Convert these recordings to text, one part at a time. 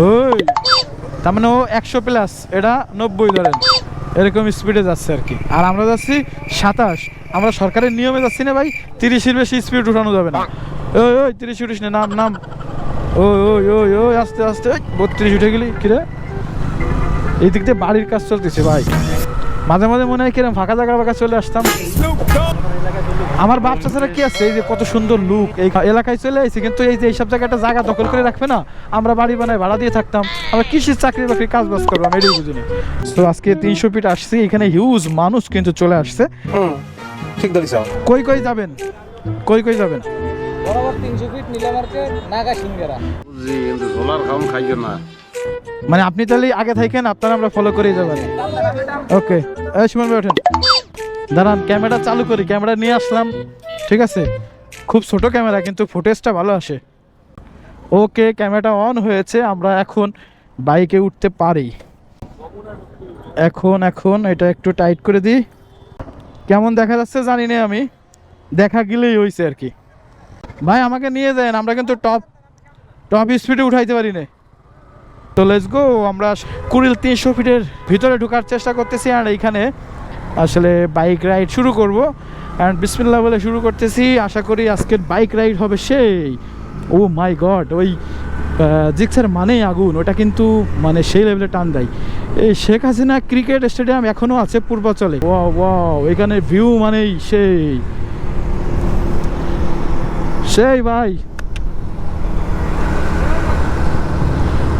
ওই তার মানে ও 100 প্লাস, এটা 90 ধরেন, এরকম স্পিডে যাচ্ছে আর কি। আর আমরা যাচ্ছি 27। আমরা সরকারের নিয়মে যাচ্ছি না ভাই, 30-এর বেশি স্পিড উঠানো যাবে না। ওই ওই 30 উঠিস না, নাম নাম। ওই ওই ওই ওই আস্তে আস্তে, 32 উঠে গেলি কিরে। এই দিক দিয়ে বাড়ির কাজ চলতেছে ভাই, মাঝে মাঝে মনে হয় কিরম ফাঁকা জায়গা ফাঁকা চলে আসতাম। আমার বাপ চাচারা কি আছে, এই যে কত সুন্দর লুক, এই এলাকায় চলে আসছে, কিন্তু এই যে এইসব জায়গায় একটা জায়গা দখল করে রাখবে না, আমরা বাড়ি বানায় ভাড়া দিয়ে থাকতাম, আমরা কৃষির চাকরি বাকরি কাজ বাজ করবো, আমি এটাই বুঝিনি। তো আজকে 300 ফিট আসছি, এখানে হিউজ মানুষ কিন্তু চলে আসছে। ঠিক ধরিস। কই কই যাবেন, কই কই যাবেন? বরাবর 300 ফিট নীলা মার্কেট নাগা সিঙ্গারা। জি কিন্তু ঝোলার খাম খাইও না। মানে আপনি তাহলে আগে থাকেন, আপনারা আমরা ফলো করেই যাবেন। ওকে, এই সুমন ভাই ওঠেন, দাঁড়ান ক্যামেরা চালু করি, ক্যামেরা নিয়ে আসলাম, ঠিক আছে? খুব ছোট ক্যামেরা কিন্তু ফুটেজটা ভালো আসে। ওকে, ক্যামেরাটা অন হয়েছে, আমরা এখন বাইকে উঠতে পারি। এখন এখন এটা একটু টাইট করে দিই। কেমন দেখা যাচ্ছে জানি না, আমি দেখা গেলেই হয়েছে আর কি। ভাই আমাকে নিয়ে যান, আমরা কিন্তু টপ স্পিডে উঠাইতে পারি না। তো লেটস গো, আমরা কুড়িল 300 ফিটের ভিতরে ঢোকার চেষ্টা করতেছি। আর এইখানে আসলে বাইক রাইড শুরু করব, অ্যান্ড বিসমিল্লাহ বলে শুরু করতেছি। আশা করি আজকের বাইক রাইড হবে সেই, ও মাই গড, ওই জিক্সার মানেই আগুন, ওটা কিন্তু মানে সেই লেভেলে টান দেয়। এই শেখ হাসিনা ক্রিকেট স্টেডিয়াম এখনও আছে পূর্বাচলে। ওয়াও ওয়াও, এখানে ভিউ মানেই সেই সেই ভাই।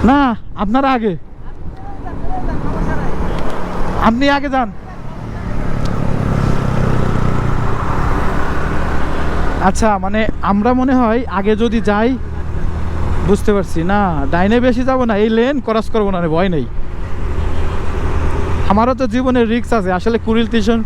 না আপনারা আগে, আপনি আগে যান। আচ্ছা, মানে আমরা মনে হয় আগে যদি যাই, বুঝতে পারছি না, ডাইনে বেশি যাব না, এই লেন ক্রস করবো না, ভয় নেই। আমারও তো জীবনের রিস্ক আছে আসলে। কুড়িল স্টেশন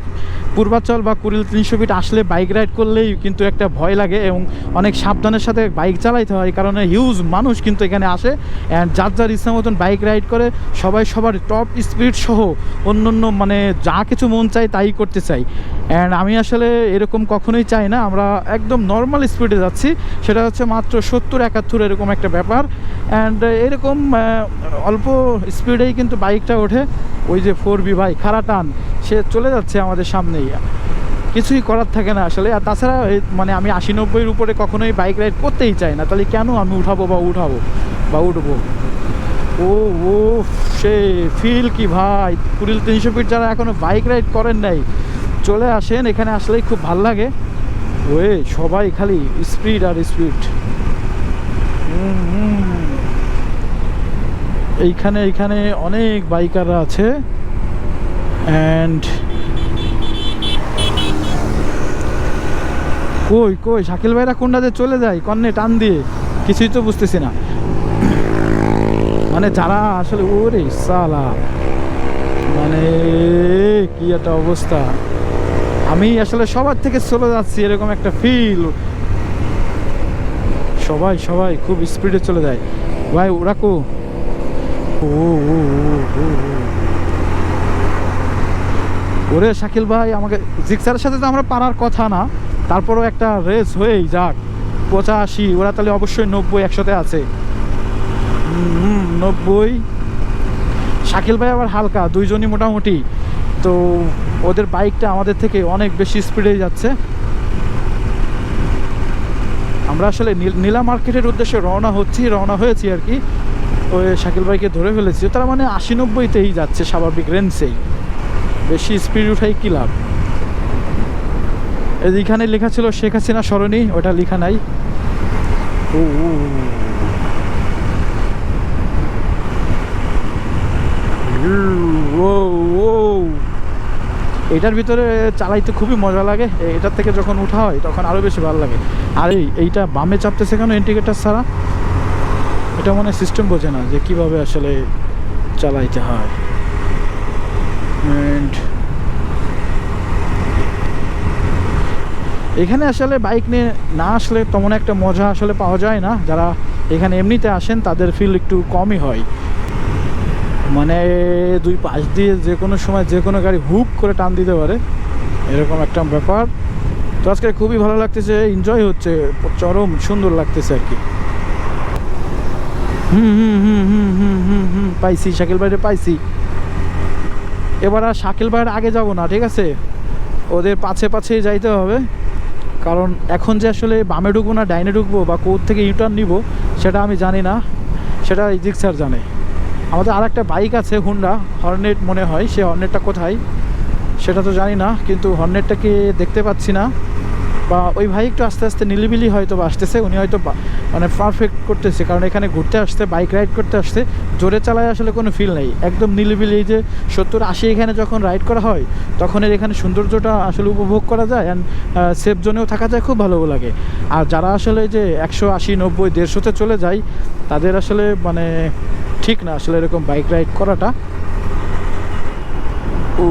পূর্বাচল বা কুড়িল 300 ফিট আসলে বাইক রাইড করলেই কিন্তু একটা ভয় লাগে, এবং অনেক সাবধানের সাথে বাইক চালাইতে হয়, কারণে হিউজ মানুষ কিন্তু এখানে আসে, অ্যান্ড যার যার ইচ্ছা মতন বাইক রাইড করে, সবাই সবার টপ স্পিড সহ অন্য অন্য মানে যা কিছু মন চাই তাই করতে চাই। অ্যান্ড আমি আসলে এরকম কখনোই চাই না, আমরা একদম নর্মাল স্পিডে যাচ্ছি, সেটা হচ্ছে মাত্র 70-71 এরকম একটা ব্যাপার। অ্যান্ড এরকম অল্প স্পিডেই কিন্তু বাইকটা ওঠে। ওই যে 4B ভাই খাড়া টান, সে চলে যাচ্ছে আমাদের সামনেই, কিছুই করার থাকে না আসলে। আর তাছাড়া মানে আমি 80-90-এর উপরে কখনোই বাইক রাইড করতেই চাই না, তাহলে কেন আমি উঠবো বা উঠবো। ও ও সে ফিল কি ভাই, কুড়িল 300 ফিট যারা এখনো বাইক রাইড করেন নাই, চলে আসেন, এখানে আসলেই খুব ভাল লাগে। ওয়ে সবাই খালি স্পিড আর স্পিড। এইখানে অনেক বাইকাররা আছে। অ্যান্ড কই শাকিল ভাইরা কোনটাতে চলে যায়, কন্নে টান দিয়ে, কিছুই তো বুঝতেছি না। মানে যারা আসলে ওরে সালা, মানে কি একটা অবস্থা, আমি আসলে সবার থেকে চলে যাচ্ছি এরকম একটা ফিল। সবাই খুব স্পিডে চলে যায় ভাই, ওরা কো ওরে শাকিল ভাই, আমাকে জিক্সারের সাথে তো আমরা পারার কথা না, তারপরও একটা রেস হয়েই যাক। 85, ওরা তাহলে অবশ্যই 90-100-তে আছে। 90, শাকিল ভাই আবার হালকা, দুইজনই মোটামুটি। তো ওদের বাইকটা আমাদের থেকে অনেক বেশি স্পিডে যাচ্ছে। আমরা আসলে নীলা মার্কেটের উদ্দেশ্যে রওনা হয়েছি আর কি। ওই শাকিল ভাইকে ধরে ফেলেছি, তারা মানে 80-90-তেই যাচ্ছে স্বাভাবিক রেঞ্জেই, বেশি স্পিড উঠাই কি লাভ। এইখানে লেখা ছিল শেখ হাসিনা সরণি, ওটা লেখা নাই। এটার ভিতরে চালাইতে খুবই মজা লাগে, এটার থেকে যখন উঠা হয় তখন আরও বেশি ভালো লাগে। আর এইটা বামে চাপতেছে কেন ইন্ডিকেটার ছাড়া, এটা মনে সিস্টেম বোঝে না যে কিভাবে আসলে চালাইতে হয়। অ্যান্ড এখানে আসলে বাইক নিয়ে না আসলে তেমন একটা মজা আসলে পাওয়া যায় না। যারা এখানে এমনিতে আসেন তাদের ফিল একটু কমই হয়, মানে দুই পাশ দিয়ে যে কোনো সময় যে কোনো গাড়ি হুক করে টান দিতে পারে, এরকম একটা ব্যাপার। তো আজকে খুবই ভালো লাগতেছে, এনজয় হচ্ছে, চরম সুন্দর লাগতেছে আর কি। পাইছি, শাকিল ভাইরে পাইছি। এবার আর শাকিল ভাইয়ের আগে যাব না, ঠিক আছে, ওদের পাছে পাছে যাইতে হবে। কারণ এখন যে আসলে বামে ঢুকবো না ডাইনে ঢুকবো বা কোথ থেকে ইউটার্ন নিব সেটা আমি জানি না, সেটা ইজিক স্যার জানে। আমাদের আর একটা বাইক আছে হুন্ডা হর্নেট মনে হয়, সে হর্নেটটা কোথায় সেটা তো জানি না, কিন্তু হর্নেটটাকে দেখতে পাচ্ছি না। বা ওই ভাই একটু আস্তে আস্তে নিলিবিলি হয়তো বা আসতেছে, উনি হয়তো মানে পারফেক্ট করতেছে, কারণ এখানে ঘুরতে আসতে, বাইক রাইড করতে আসতে জোরে চালায় আসলে কোনো ফিল নেই, একদম নিলিবিলি। এই যে 70-80 এখানে যখন রাইড করা হয় তখন এর এখানে সৌন্দর্যটা আসলে উপভোগ করা যায়, অ্যান্ড সেফ জোনেও থাকা যায়, খুব ভালো লাগে। আর যারা আসলে যে 180, 90, 150-তে চলে যায় তাদের আসলে মানে ঠিক না আসলে এরকম বাইক রাইড করাটা। ও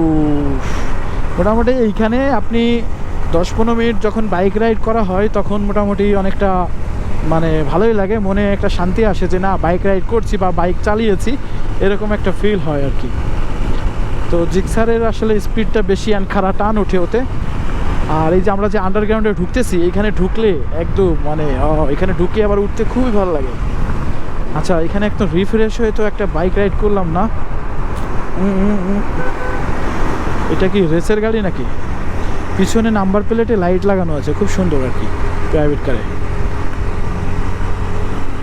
মোটামুটি এইখানে আপনি 10-15 মিনিট যখন বাইক রাইড করা হয় তখন মোটামুটি অনেকটা মানে ভালোই লাগে, মনে একটা শান্তি আসে যে না বাইক রাইড করছি বা বাইক চালিয়েছি, এরকম একটা ফিল হয় আর কি। তো জিক্সারের আসলে স্পিডটা বেশি অ্যান্ড খাড়া টান ওঠে ওতে। আর এই যে আমরা যে আন্ডারগ্রাউন্ডে ঢুকতেছি, এইখানে ঢুকলে একদম মানে এখানে ঢুকে আবার উঠতে খুবই ভালো লাগে। আচ্ছা, এখানে একদম রিফ্রেশ হয়ে তো একটা বাইক রাইড করলাম না। এটা কি রেসের গাড়ি নাকি? পিছনে নাম্বার প্লেটে লাইট লাগানো আছে, খুব সুন্দর আর কি প্রাইভেট কারে।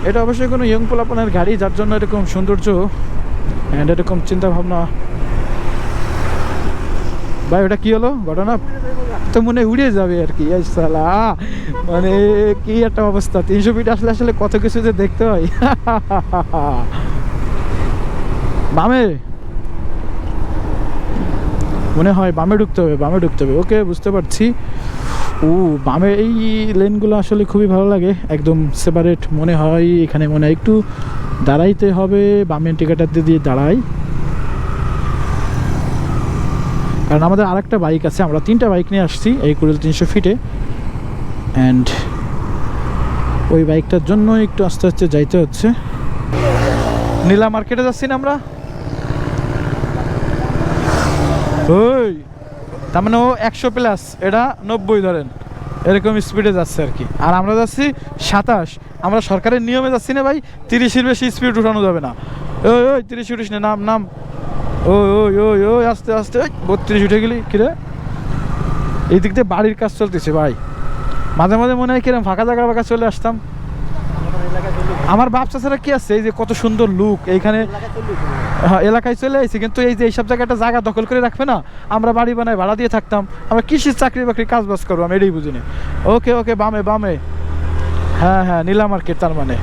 এটা অবশ্যই কোনো ইয়ং পোলাপনের গাড়ি, যার জন্য এরকম সৌন্দর্য অ্যান্ড এরকম চিন্তা ভাবনা। ভাই ওটা কি হলো ঘটনা? তো মনে উড়ে যাবে আর কি। সালা মানে কি একটা অবস্থা, 300 ফিট আসলে আসলে কত কিছু যে দেখতে হয়। বামে মনে হয় বামে ঢুকতে হবে, বামে ঢুকতে হবে। ওকে, বুঝতে পারছি। ও বামে এই লেনগুলো আসলে খুবই ভালো লাগে, একদম সেপারেট মনে হয়। এখানে মনে হয় একটু দাঁড়াইতে হবে, বামে টিকাটাতে দিয়ে দাঁড়াই। কারণ আমাদের আরেকটা বাইক আছে, আমরা 3টা বাইক নিয়ে আসছি এই কুড়িল 300 ফিটে, অ্যান্ড ওই বাইকটার জন্য একটু আস্তে আস্তে যাইতে হচ্ছে। নীলা মার্কেটে যাচ্ছি না আমরা। ওই তার মানে ও 100+, এটা 90 ধরেন, এরকম স্পিডে যাচ্ছে আর কি। আর আমরা যাচ্ছি 27। আমরা সরকারের নিয়মে যাচ্ছি না ভাই, 30-এর বেশি স্পিড উঠানো যাবে না। ওই ওই 30 উঠিস না, নাম নাম। ওই ওই ওই ওই আস্তে আস্তে, 32 উঠে গেলি কিরে। এই দিক দিয়ে বাড়ির কাজ চলতেছে ভাই, মাঝে মাঝে মনে হয় কিরম ফাঁকা জায়গা ফাঁকা চলে আসতাম। আমার ব্যবসা ছাড়া কি আছে, এই যে কত সুন্দর লুক এইখানে। হ্যাঁ, এলাকায় চলে আসছি, কিন্তু এই যে এইসব জায়গাটা জায়গা দখল করে রাখবে না, আমরা বাড়ি বানাই ভাড়া দিয়ে থাকতাম, আমরা কৃষির চাকরি বাকরি কাজ বাজ করবো, আমি এটাই বুঝিনি। ওকে ওকে, বামে বামে, হ্যাঁ হ্যাঁ নীলা মার্কেট, তার মানে